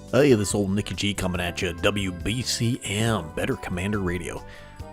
Hey, this old Nicky G coming at you, WBCM, Better Commander Radio.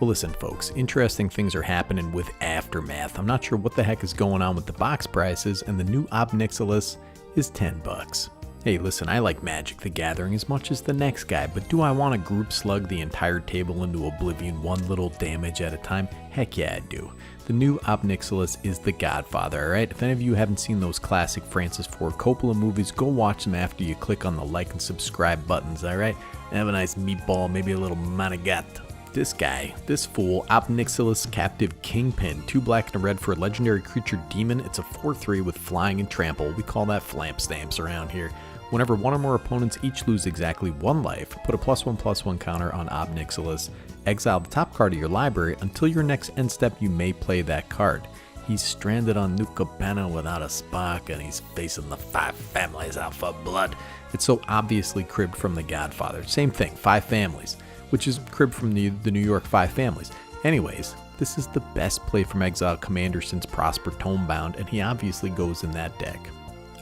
Well, listen, folks, interesting things are happening with Aftermath. I'm not sure what the heck is going on with the box prices, and the new Ob Nixilis is $10. Hey, listen, I like Magic the Gathering as much as the next guy, but do I want to group slug the entire table into oblivion one little damage at a time? Heck yeah, I do. The new Ob Nixilis is the godfather, alright? If any of you haven't seen those classic Francis Ford Coppola movies, go watch them after you click on the like and subscribe buttons, alright? Have a nice meatball, maybe a little manigat. This guy, this fool, Ob Nixilis Captive Kingpin, 2 black and a red for a legendary creature demon. It's a 4/3 with flying and trample. We call that flamp stamps around here. Whenever one or more opponents each lose exactly 1 life, put a +1/+1 counter on Ob Nixilis. Exile the top card of your library. Until your next end step, you may play that card. He's stranded on New Capenna without a spark, and he's facing the 5 families out for blood. It's so obviously cribbed from The Godfather. Same thing, 5 families, which is cribbed from the New York 5 families. Anyways, this is the best play from Exile Commander since Prosper Tomebound, and he obviously goes in that deck.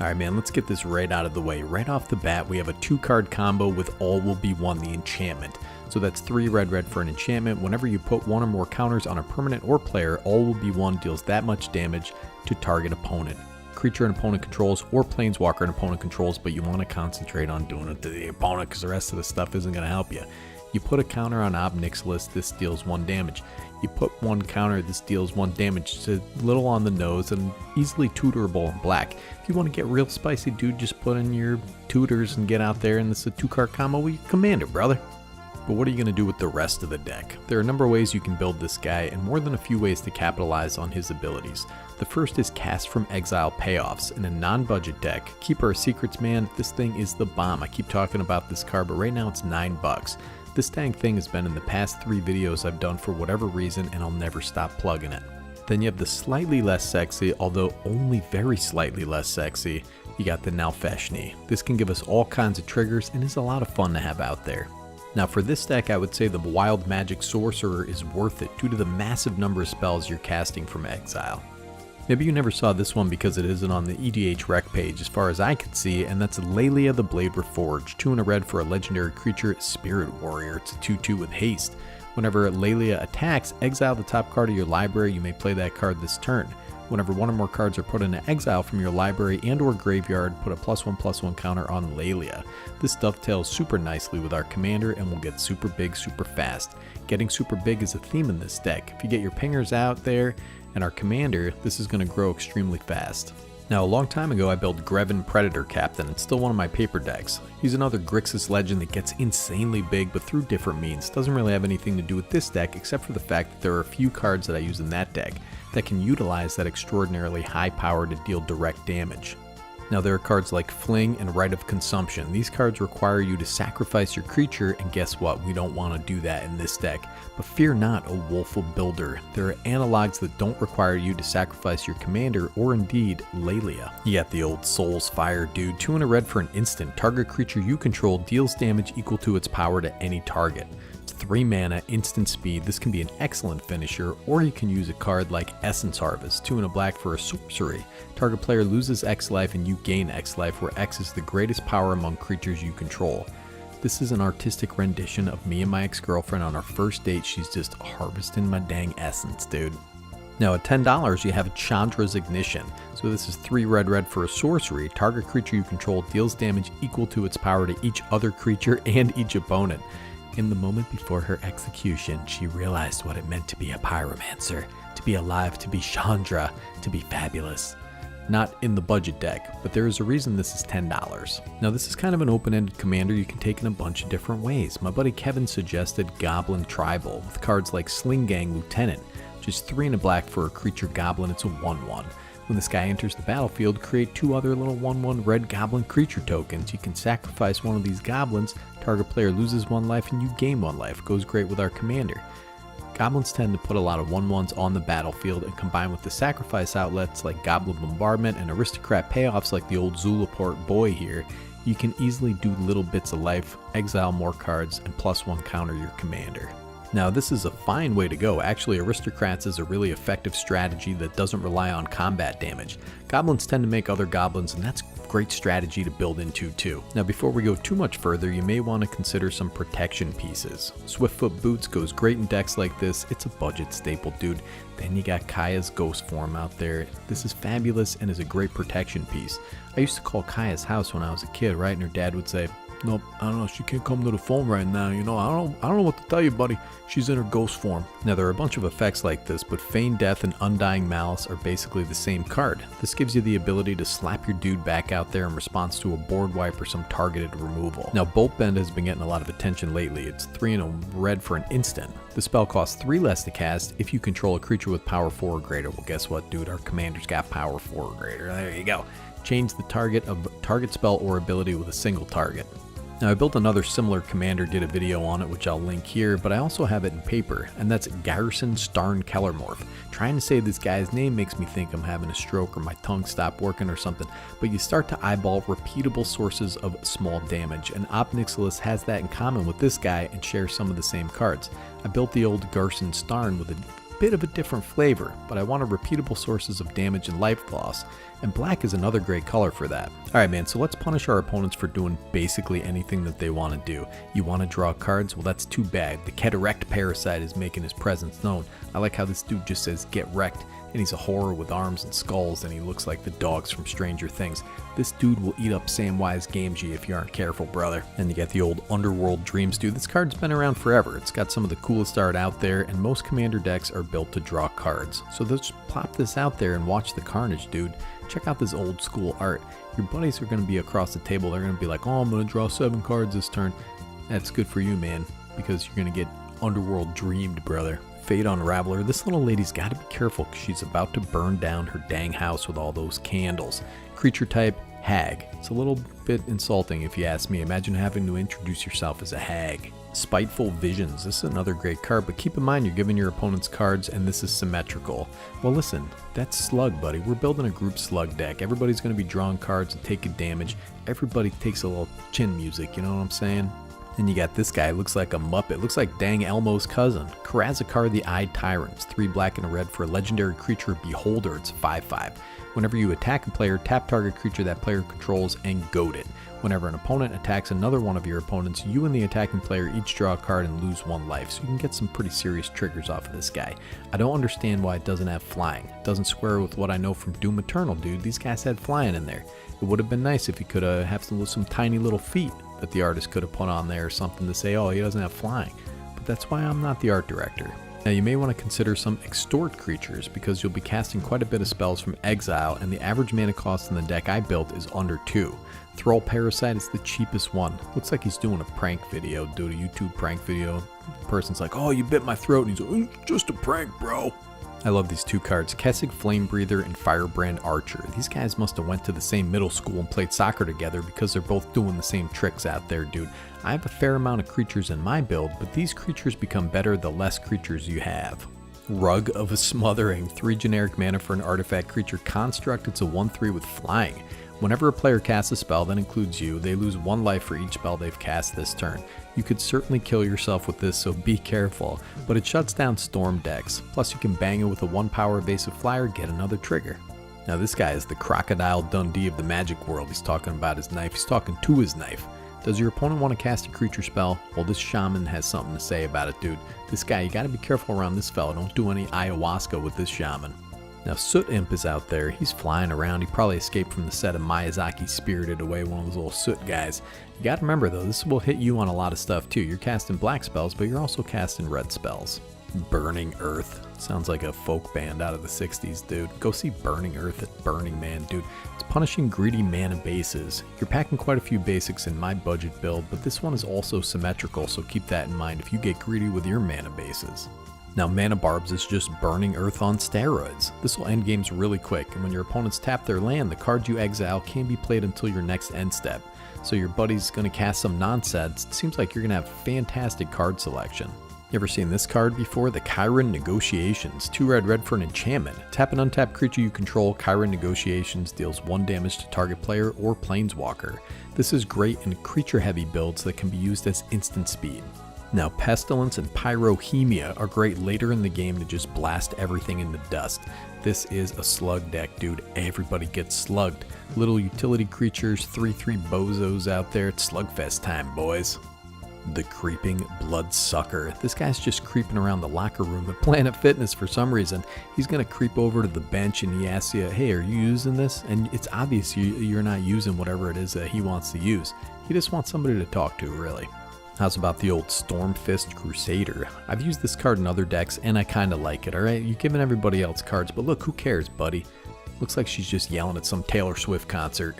Alright man, let's get this right out of the way. Right off the bat, we have a 2-card combo with All Will Be One, the enchantment. So that's 3 red for an enchantment. Whenever you put 1 or more counters on a permanent or player, All Will Be One deals that much damage to target opponent. Creature an opponent controls or planeswalker an opponent controls, but you want to concentrate on doing it to the opponent because the rest of the stuff isn't going to help you. You put a counter on Ob Nixilis, this deals 1 damage. You put 1 counter, this deals 1 damage. It's a little on the nose and easily tutorable in black. If you want to get real spicy, dude, just put in your tutors and get out there, and this is a 2-card combo with your commander, brother. But what are you going to do with the rest of the deck? There are a number of ways you can build this guy, and more than a few ways to capitalize on his abilities. The first is Cast from Exile Payoffs. In a non-budget deck, Keeper of Secrets, man, this thing is the bomb. I keep talking about this card, but right now it's $9. This dang thing has been in the past 3 videos I've done for whatever reason, and I'll never stop plugging it. Then you have the slightly less sexy, although only very slightly less sexy, you got the Nalfeshni. This can give us all kinds of triggers and is a lot of fun to have out there. Now for this deck, I would say the Wild Magic Sorcerer is worth it due to the massive number of spells you're casting from Exile. Maybe you never saw this one because it isn't on the EDH rec page as far as I could see, and that's Lelia the Blade Reforged, 2 and a red for a legendary creature, Spirit Warrior. It's a 2/2 with haste. Whenever Lelia attacks, exile the top card of your library. You may play that card this turn. Whenever 1 or more cards are put into exile from your library and or graveyard, put a +1/+1 counter on Lelia. This dovetails super nicely with our commander and will get super big super fast. Getting super big is a theme in this deck. If you get your pingers out there and our commander, this is going to grow extremely fast. Now, a long time ago, I built Greven Predator Captain. It's still one of my paper decks. He's another Grixis legend that gets insanely big, but through different means. Doesn't really have anything to do with this deck, except for the fact that there are a few cards that I use in that deck that can utilize that extraordinarily high power to deal direct damage. Now, there are cards like Fling and Rite of Consumption. These cards require you to sacrifice your creature, and guess what? We don't want to do that in this deck. But fear not, O Woeful Builder. There are analogs that don't require you to sacrifice your commander, or indeed, Lelia. You got the old Soul's Fire, dude. 2 and a red for an instant. Target creature you control deals damage equal to its power to any target. 3 mana, instant speed. This can be an excellent finisher, or you can use a card like Essence Harvest, 2 and a black for a sorcery. Target player loses X life and you gain X life, where X is the greatest power among creatures you control. This is an artistic rendition of me and my ex-girlfriend on our first date. She's just harvesting my dang essence, dude. Now at $10, you have Chandra's Ignition. So this is 3 red for a sorcery. Target creature you control deals damage equal to its power to each other creature and each opponent. In the moment before her execution, she realized what it meant to be a pyromancer, to be alive, to be Chandra, to be fabulous. Not in the budget deck, but there is a reason this is $10. Now this is kind of an open-ended commander you can take in a bunch of different ways. My buddy Kevin suggested Goblin Tribal with cards like Sling Gang Lieutenant, which is 3 and a black for a creature goblin. It's a 1/1. When this guy enters the battlefield, create 2 other little 1/1 red goblin creature tokens. You can sacrifice one of these goblins, target player loses 1 life and you gain 1 life. Goes great with our commander. Goblins tend to put a lot of 1/1s on the battlefield, and combined with the sacrifice outlets like Goblin Bombardment and Aristocrat Payoffs like the old Zulaport boy here, you can easily do little bits of life, exile more cards, and +1 counter your commander. Now this is a fine way to go. Actually, Aristocrats is a really effective strategy that doesn't rely on combat damage. Goblins tend to make other goblins, and that's great strategy to build into too. Now before we go too much further, you may want to consider some protection pieces. Swiftfoot Boots goes great in decks like this. It's a budget staple, dude. Then you got Kaya's Ghost Form out there. This is fabulous and is a great protection piece. I used to call Kaya's house when I was a kid, right? And her dad would say, "Nope, I don't know, she can't come to the phone right now, you know, I don't know what to tell you, buddy. She's in her ghost form." Now there are a bunch of effects like this, but Feigned Death and Undying Malice are basically the same card. This gives you the ability to slap your dude back out there in response to a board wipe or some targeted removal. Now Bolt Bend has been getting a lot of attention lately. It's 3 and a red for an instant. The spell costs 3 less to cast if you control a creature with power 4 or greater. Well, guess what, dude? Our commander's got power 4 or greater. There you go. Change the target of target spell or ability with a single target. Now I built another similar commander, did a video on it which I'll link here, but I also have it in paper, and that's Garrison Starn Kellermorph. Trying to say this guy's name makes me think I'm having a stroke or my tongue stopped working or something, but you start to eyeball repeatable sources of small damage, and Ob Nixilis has that in common with this guy and shares some of the same cards. I built the old Garrison Starn with a bit of a different flavor, but I wanted repeatable sources of damage and life loss, and black is another great color for that. Alright man, so let's punish our opponents for doing basically anything that they want to do. You want to draw cards? Well, that's too bad. The Cataract Parasite is making his presence known. I like how this dude just says get wrecked, and he's a horror with arms and skulls, and he looks like the dogs from Stranger Things. This dude will eat up Samwise Gamgee if you aren't careful, brother. And you got the old Underworld Dreams dude. This card's been around forever. It's got some of the coolest art out there, and most commander decks are built to draw cards. So let's plop this out there and watch the carnage, dude. Check out this old school art. Your buddies are going to be across the table. They're going to be like, "Oh, I'm going to draw 7 cards this turn." That's good for you, man, because you're going to get Underworld Dreamed, brother. Fate Unraveler. This little lady's got to be careful because she's about to burn down her dang house with all those candles. Creature type, hag. It's a little bit insulting if you ask me. Imagine having to introduce yourself as a hag. Spiteful Visions. This is another great card, but keep in mind you're giving your opponents cards and this is symmetrical. Well listen, that's slug, buddy. We're building a group slug deck. Everybody's going to be drawing cards and taking damage. Everybody takes a little chin music, you know what I'm saying? Then you got this guy, looks like a Muppet, looks like dang Elmo's cousin. Karazakar the Eyed Tyrant. It's 3 black and a red for a legendary creature Beholder. It's 5/5. Whenever you attack a player, tap target creature that player controls and goad it. Whenever an opponent attacks another one of your opponents, you and the attacking player each draw a card and lose 1 life, so you can get some pretty serious triggers off of this guy. I don't understand why it doesn't have flying. It doesn't square with what I know from Doom Eternal, dude. These guys had flying in there. It would have been nice if he could have some tiny little feet that the artist could have put on there or something to say, oh, he doesn't have flying. But that's why I'm not the art director. Now you may want to consider some Extort creatures because you'll be casting quite a bit of spells from exile, and the average mana cost in the deck I built is under 2. Thrall Parasite is the cheapest one. Looks like he's doing a prank video, dude, a YouTube prank video. The person's like, "Oh, you bit my throat," and he's like, "It's just a prank, bro." I love these 2 cards, Kessig Flame Breather and Firebrand Archer. These guys must have went to the same middle school and played soccer together because they're both doing the same tricks out there, dude. I have a fair amount of creatures in my build, but these creatures become better the less creatures you have. Rug of a Smothering, 3 generic mana for an artifact creature construct. It's a 1/3 with flying. Whenever a player casts a spell that includes you, they lose 1 life for each spell they've cast this turn. You could certainly kill yourself with this, so be careful, but it shuts down storm decks. Plus you can bang it with a 1 power evasive flyer, get another trigger. Now this guy is the Crocodile Dundee of the magic world. He's talking about his knife, he's talking to his knife. Does your opponent want to cast a creature spell? Well, this shaman has something to say about it, dude. This guy, you gotta be careful around this fella. Don't do any ayahuasca with this shaman. Now Soot Imp is out there. He's flying around. He probably escaped from the set of Miyazaki Spirited Away, one of those little soot guys. You gotta remember though, this will hit you on a lot of stuff too. You're casting black spells, but you're also casting red spells. Burning Earth. Sounds like a folk band out of the 60s, dude. Go see Burning Earth at Burning Man, dude. It's punishing greedy mana bases. You're packing quite a few basics in my budget build, but this one is also symmetrical, so keep that in mind if you get greedy with your mana bases. Now Mana Barbs is just Burning Earth on steroids. This will end games really quick, and when your opponents tap their land, the card you exile can't be played until your next end step. So your buddy's going to cast some nonsense. It seems like you're going to have fantastic card selection. You ever seen this card before? The Chiron Negotiations. 2 red for an enchantment. Tap an untapped creature you control. Chiron Negotiations deals 1 damage to target player or planeswalker. This is great in creature heavy builds that can be used as instant speed. Now, Pestilence and Pyrohemia are great later in the game to just blast everything into dust. This is a slug deck, dude. Everybody gets slugged. Little utility creatures, 3/3 bozos out there. It's slugfest time, boys. The Creeping Bloodsucker. This guy's just creeping around the locker room at Planet Fitness for some reason. He's going to creep over to the bench and he asks you, hey, are you using this? And it's obvious you're not using whatever it is that he wants to use. He just wants somebody to talk to, really. How's about the old Stormfist Crusader? I've used this card in other decks and I kind of like it, alright? You're giving everybody else cards, but look, who cares, buddy? Looks like she's just yelling at some Taylor Swift concert.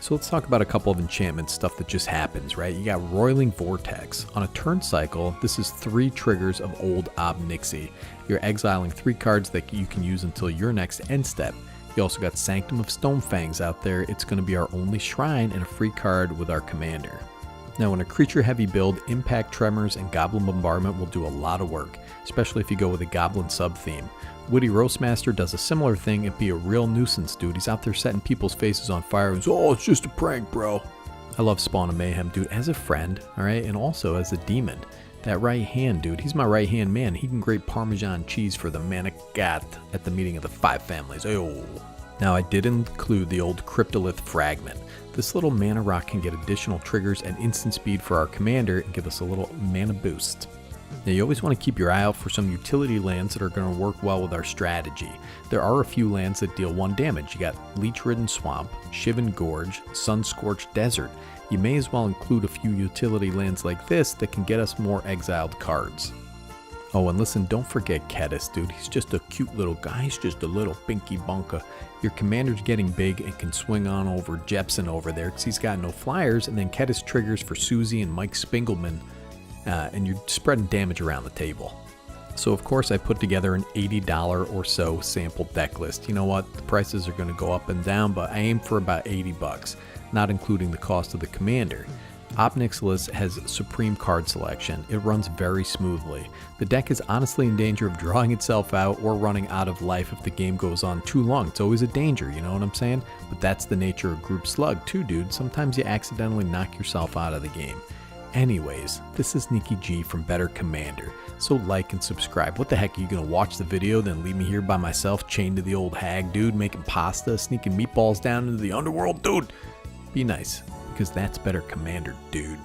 So let's talk about a couple of enchantment stuff that just happens, right? You got Roiling Vortex. On a turn cycle, this is 3 triggers of old Ob Nixilis. You're exiling 3 cards that you can use until your next end step. You also got Sanctum of Stonefangs out there. It's going to be our only shrine and a free card with our commander. Now, in a creature-heavy build, Impact Tremors and Goblin Bombardment will do a lot of work, especially if you go with a Goblin sub-theme. Witty Roastmaster does a similar thing and be a real nuisance, dude. He's out there setting people's faces on fire and says, oh, it's just a prank, bro. I love Spawn of Mayhem, dude, as a friend, alright, and also as a demon. That right hand, dude, he's my right-hand man. He can grate Parmesan cheese for the Manigat at the meeting of the 5 families. Oh. Now, I did include the old Cryptolith Fragment. This little mana rock can get additional triggers and instant speed for our commander and give us a little mana boost. Now, you always want to keep your eye out for some utility lands that are going to work well with our strategy. There are a few lands that deal 1 damage. You got Leech-Ridden Swamp, Shivan Gorge, Sun-Scorched Desert. You may as well include a few utility lands like this that can get us more exiled cards. Oh, and listen, don't forget Kedis, dude. He's just a cute little guy. He's just a little pinky bunka. Your commander's getting big and can swing on over Jepson over there because he's got no flyers, and then Kedis triggers for Susie and Mike Spingelman, and you're spreading damage around the table. So, of course, I put together an $80 or so sample deck list. You know what? The prices are going to go up and down, but I aim for about $80, not including the cost of the commander. Ob Nixilis has supreme card selection. It runs very smoothly. The deck is honestly in danger of drawing itself out or running out of life if the game goes on too long. It's always a danger, you know what I'm saying? But that's the nature of Group Slug too, dude. Sometimes you accidentally knock yourself out of the game. Anyways, this is Nikki G from Better Commander. So like and subscribe. What the heck, are you gonna watch the video then leave me here by myself chained to the old hag, dude, making pasta, sneaking meatballs down into the underworld, dude? Be nice. Because that's Better Commander, dude.